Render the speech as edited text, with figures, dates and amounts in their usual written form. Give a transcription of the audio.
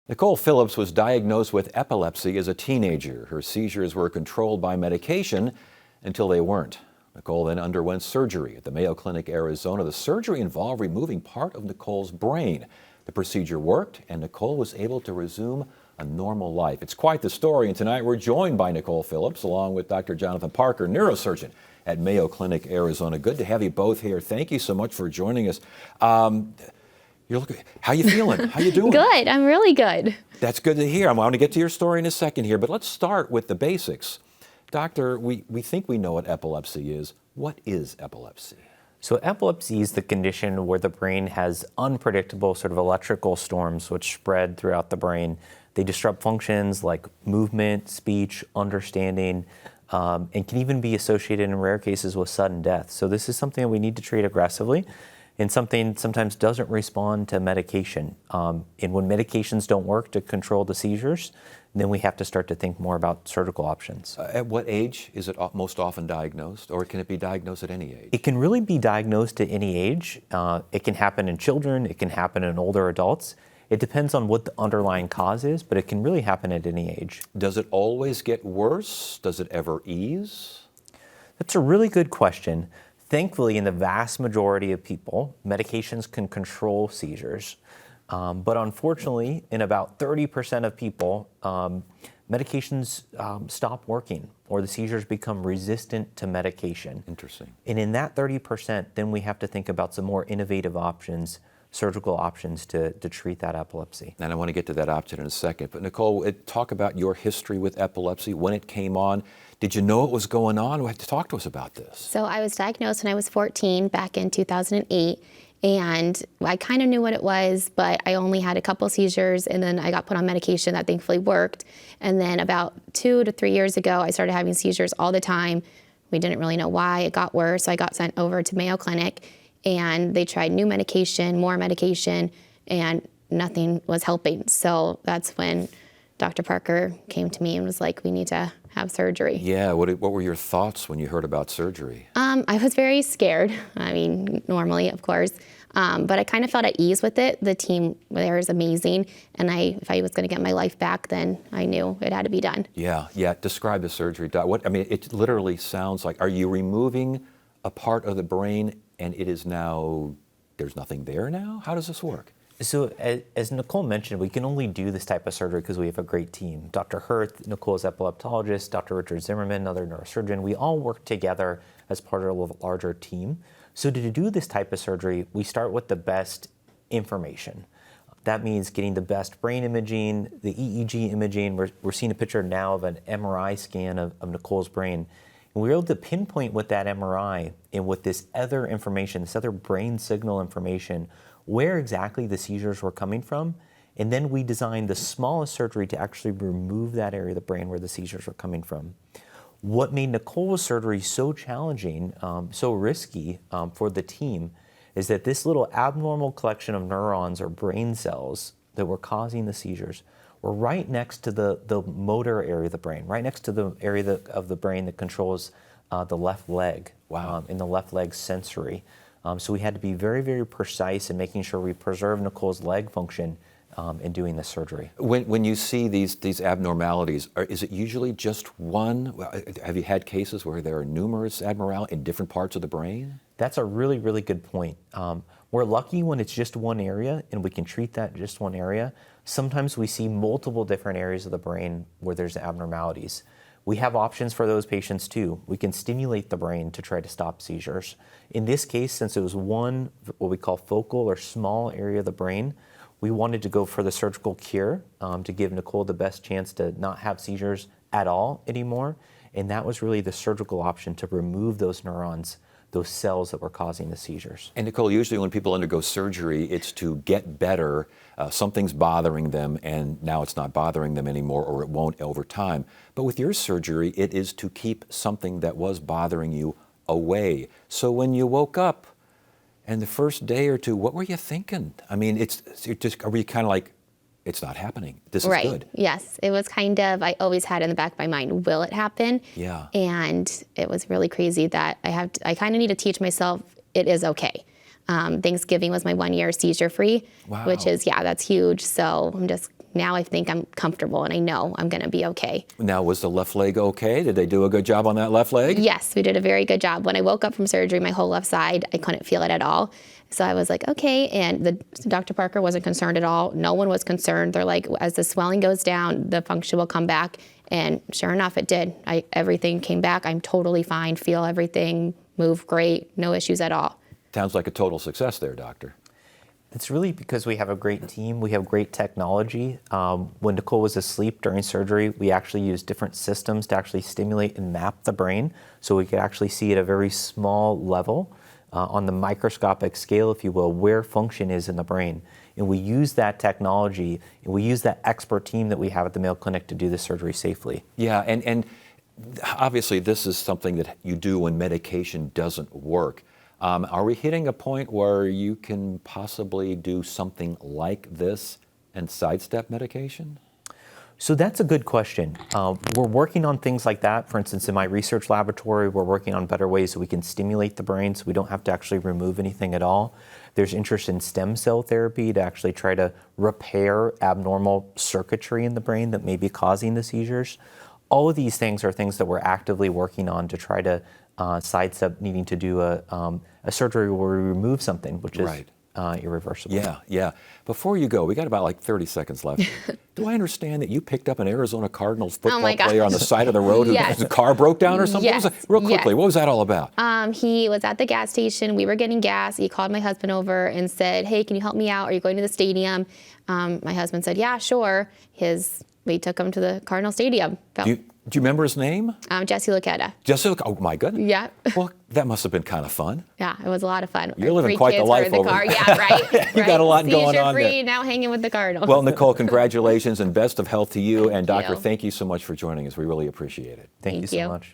Nicole Phillips was diagnosed with epilepsy as a teenager. Her seizures were controlled by medication until they weren't. Nicole then underwent surgery at the Mayo Clinic, Arizona. The surgery involved removing part of Nicole's brain. The procedure worked, and Nicole was able to resume a normal life. It's quite the story, and tonight we're joined by Nicole Phillips, along with Dr. Jonathan Parker, neurosurgeon at Mayo Clinic, Arizona. Good to have you both here. Thank you so much for joining us. How you feeling? How you doing? Good. I'm really good. That's good to hear. I want to get to your story in a second here, but let's start with the basics. Doctor, we think we know what epilepsy is. What is epilepsy? So epilepsy is the condition where the brain has unpredictable sort of electrical storms which spread throughout the brain. They disrupt functions like movement, speech, understanding, and can even be associated in rare cases with sudden death. So this is something that we need to treat aggressively, and something sometimes doesn't respond to medication. And when medications don't work to control the seizures, then we have to start to think more about surgical options. At what age is it most often diagnosed, or can it be diagnosed at any age? It can really be diagnosed at any age. It can happen in children, it can happen in older adults. It depends on what the underlying cause is, but it can really happen at any age. Does it always get worse? Does it ever ease? That's a really good question. Thankfully, in the vast majority of people, medications can control seizures. But unfortunately, in about 30% of people, medications stop working or the seizures become resistant to medication. Interesting. And in that 30%, then we have to think about some more innovative options, surgical options to treat that epilepsy. And I want to get to that option in a second. But Nicole, talk about your history with epilepsy, when it came on. Did you know what was going on? You have to talk to us about this. So I was diagnosed when I was 14 back in 2008. And I kind of knew what it was, but I only had a couple seizures, and then I got put on medication that thankfully worked. And then about 2 to 3 years ago, I started having seizures all the time. We didn't really know why. It got worse. So I got sent over to Mayo Clinic, and they tried new medication, more medication, and nothing was helping. So that's when Dr. Parker came to me and was like, we need to have surgery. Yeah, what were your thoughts when you heard about surgery? I was very scared. I mean, normally, of course. But I kind of felt at ease with it. The team there is amazing. And if I was going to get my life back, then I knew it had to be done. Yeah. Describe the surgery. It literally sounds like, are you removing a part of the brain and it is now, there's nothing there now? How does this work? So as Nicole mentioned, we can only do this type of surgery because we have a great team. Dr. Hirth, Nicole's epileptologist, Dr. Richard Zimmerman, another neurosurgeon, we all work together as part of a larger team. So to do this type of surgery, we start with the best information. That means getting the best brain imaging, the EEG imaging. We're seeing a picture now of an MRI scan of Nicole's brain. And we were able to pinpoint with that MRI and with this other information, this other brain signal information, where exactly the seizures were coming from. And then we designed the smallest surgery to actually remove that area of the brain where the seizures were coming from. What made Nicole's surgery so challenging, so risky for the team, is that this little abnormal collection of neurons or brain cells that were causing the seizures were right next to the motor area of the brain, right next to the area of the brain that controls the left leg. Wow. In the left leg sensory. So we had to be very, very precise in making sure we preserve Nicole's leg function in doing the surgery. When you see these abnormalities, is it usually just one? Have you had cases where there are numerous abnormalities in different parts of the brain? That's a really, really good point. We're lucky when it's just one area and we can treat that just one area. Sometimes we see multiple different areas of the brain where there's abnormalities. We have options for those patients too. We can stimulate the brain to try to stop seizures. In this case, since it was one, what we call focal or small area of the brain, we wanted to go for the surgical cure to give Nicole the best chance to not have seizures at all anymore. And that was really the surgical option to remove those neurons, those cells that were causing the seizures. And Nicole, usually when people undergo surgery, it's to get better. Something's bothering them and now it's not bothering them anymore, or it won't over time. But with your surgery, it is to keep something that was bothering you away. So when you woke up and the first day or two, what were you thinking? I mean, are you kind of like, it's not happening. This is good. Right. Yes. It was kind of, I always had in the back of my mind, will it happen? Yeah. And it was really crazy that I kind of need to teach myself it is okay. Thanksgiving was my 1 year seizure free, Wow. which is, that's huge. So I'm just now I think I'm comfortable and I know I'm going to be okay. Now, was the left leg okay? Did they do a good job on that left leg? Yes, we did a very good job. When I woke up from surgery, my whole left side, I couldn't feel it at all. So I was like, okay. And Dr. Parker wasn't concerned at all. No one was concerned. They're like, as the swelling goes down, the function will come back. And sure enough, it did. Everything came back. I'm totally fine, feel everything, move great, no issues at all. Sounds like a total success there, doctor. It's really because we have a great team, we have great technology. When Nicole was asleep during surgery, we actually used different systems to actually stimulate and map the brain so we could actually see at a very small level, on the microscopic scale, if you will, where function is in the brain. And we use that technology and we use that expert team that we have at the Mayo Clinic to do this surgery safely. Yeah, and obviously this is something that you do when medication doesn't work. Are we hitting a point where you can possibly do something like this and sidestep medication? So that's a good question. We're working on things like that. For instance, in my research laboratory, we're working on better ways so we can stimulate the brain so we don't have to actually remove anything at all. There's interest in stem cell therapy to actually try to repair abnormal circuitry in the brain that may be causing the seizures. All of these things are things that we're actively working on to try to sidestep needing to do a surgery where we remove something, which is Right. Irreversible. Yeah. Before you go, we got about like 30 seconds left. Do I understand that you picked up an Arizona Cardinals football my gosh. player on the side of the road Yes. whose car broke down or something? Yes. What was that? Real quickly, Yes. what was that all about? He was at the gas station. We were getting gas. He called my husband over and said, hey, can you help me out? Are you going to the stadium? My husband said, yeah, sure. We took him to the Cardinal Stadium. Do you remember his name? Jesse Luketa. Jessica? Oh my goodness. Yeah. Well, that must have been kind of fun. Yeah, it was a lot of fun. You're living 3 quite the kids life were in the over car. there. Yeah, right. You got a lot going on Seizure-free, there. now hanging with the Cardinals. Well, Nicole, congratulations and best of health to you. And Thank Doctor, you. thank you so much for joining us. We really appreciate it. Thank you Thank so you. much.